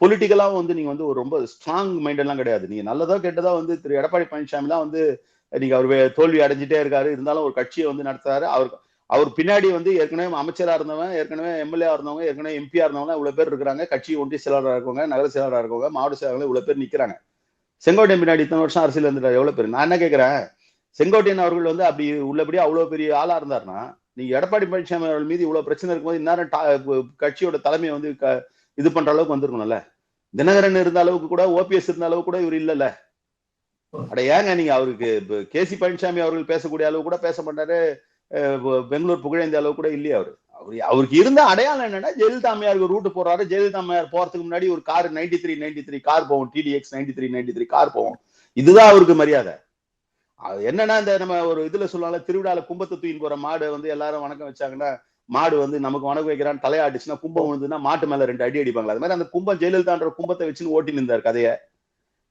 பொலிட்டிக்கலாவும் வந்து நீங்க வந்து ஒரு ரொம்ப ஸ்ட்ராங் மைண்ட் எல்லாம் கிடையாது. நீங்க நல்லதோ கெட்டதோ வந்து திரு எடப்பாடி பழனிசாமி தான் வந்து நீங்க அவர் தோல்வி அடைஞ்சிட்டே இருக்காரு, இருந்தாலும் ஒரு கட்சியை வந்து நடத்துறாரு. அவர் பின்னாடி வந்து ஏற்கனவே அமைச்சரா இருந்தவங்க, ஏற்கனவே எம்எல்ஏ இருந்தவங்க, ஏற்கனவே எம்பியா இருந்தவங்க இவ்வளவு பேர் இருக்கிறாங்க. கட்சி ஒன்றிய செயலாளராக இருக்கவங்க, நகர செயலாளராக இருக்கவங்க, மாவட்ட செயலாளர்கள் இவ்வளவு பேர் நிக்கிறாங்க. செங்கோட்டையன் பின்னாடி இத்தனை வருஷம் அரசியல் இருந்துட்டாரு எவ்வளவு பேர்? நான் என்ன கேட்கிறேன், செங்கோட்டையன் அவர்கள் வந்து அப்படி உள்ளபடியா அவ்வளவு பெரிய ஆளா இருந்தாருன்னா, நீங்க எடப்பாடி பழனிசாமி அவர்கள் மீது இவ்வளவு பிரச்சனை இருக்கும்போது இந்நேரம் கட்சியோட தலைமையை வந்து இது பண்ற அளவுக்கு வந்திருக்கணும்ல. தினகரன் இருந்த அளவுக்கு கூட, ஓபிஎஸ் இருந்த அளவுக்கு கூட இவர் இல்லல்ல. அட ஏங்க நீங்க அவருக்கு கேசி பழனிசாமி அவர்கள் பேசக்கூடிய அளவு கூட பேச மாட்டாரு, பெங்களூர் புகழேந்த அளவு கூட இல்லையா அவரு? அவருக்கு இருந்த அடையாளம் என்னன்னா, ஜெயலலிதா அம்மையாருக்கு ரூட் போறாரு. ஜெயலலிதா அம்மையார் போறதுக்கு முன்னாடி ஒரு கார் 93 கார் போவோம், டிடிஎக்ஸ் 93 கார் போவோம். இதுதான் அவருக்கு மரியாதை. என்னன்னா இந்த நம்ம ஒரு இதுல சொல்லுவாங்க, திருவிழால கும்பத்தை தூக்கின்னு போற மாடு வந்து எல்லாரும் வணக்கம் வச்சாங்கன்னா, மாடு வந்து நமக்கு வணக்கம் வைக்கிறான்னு தலையாடிச்சுன்னா கும்பம் விழுந்துன்னா மாட்டு மேல 2 அடி அடிப்பாங்களா? அது மாதிரி அந்த கும்பம் ஜெயலலிதான்ற கும்பத்தை வச்சுன்னு ஓட்டி நின்றார் கதைய.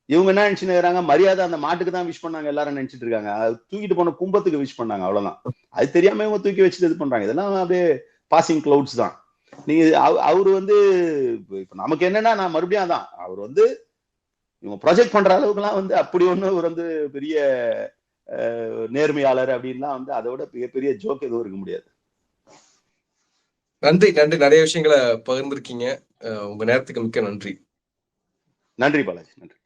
இவங்க என்ன நினைச்சுக்கிறாங்க, மரியாதை அந்த மாட்டுக்கு தான் விஷ் பண்ணாங்க எல்லாரும் நினைச்சிட்டு இருக்காங்க. தூக்கிட்டு போன கும்பத்துக்கு விஷ் பண்ணாங்க, அவ்வளவுதான். அது தெரியாம இவங்க தூக்கி வச்சுட்டு இது பண்றாங்க. இதெல்லாம் அப்படியே பாசிங் கிளவுட்ஸ் தான். நீங்க அவரு வந்து இப்ப நமக்கு என்னன்னா, நான் மறுபடியும் அதான், அவர் வந்து இவங்க ப்ரொஜெக்ட் பண்ற அளவுக்கு எல்லாம் வந்து அப்படி ஒண்ணு ஒரு வந்து பெரிய நேர்மையாளர் அப்படின்லாம் வந்து அதோட மிகப்பெரிய ஜோக் எதுவும் இருக்க முடியாது. நன்றி நன்றி, நிறைய விஷயங்களை பகிர்ந்திருக்கீங்க. உங்க நேரத்துக்கு மிக்க நன்றி. நன்றி பாலாஜி, நன்றி.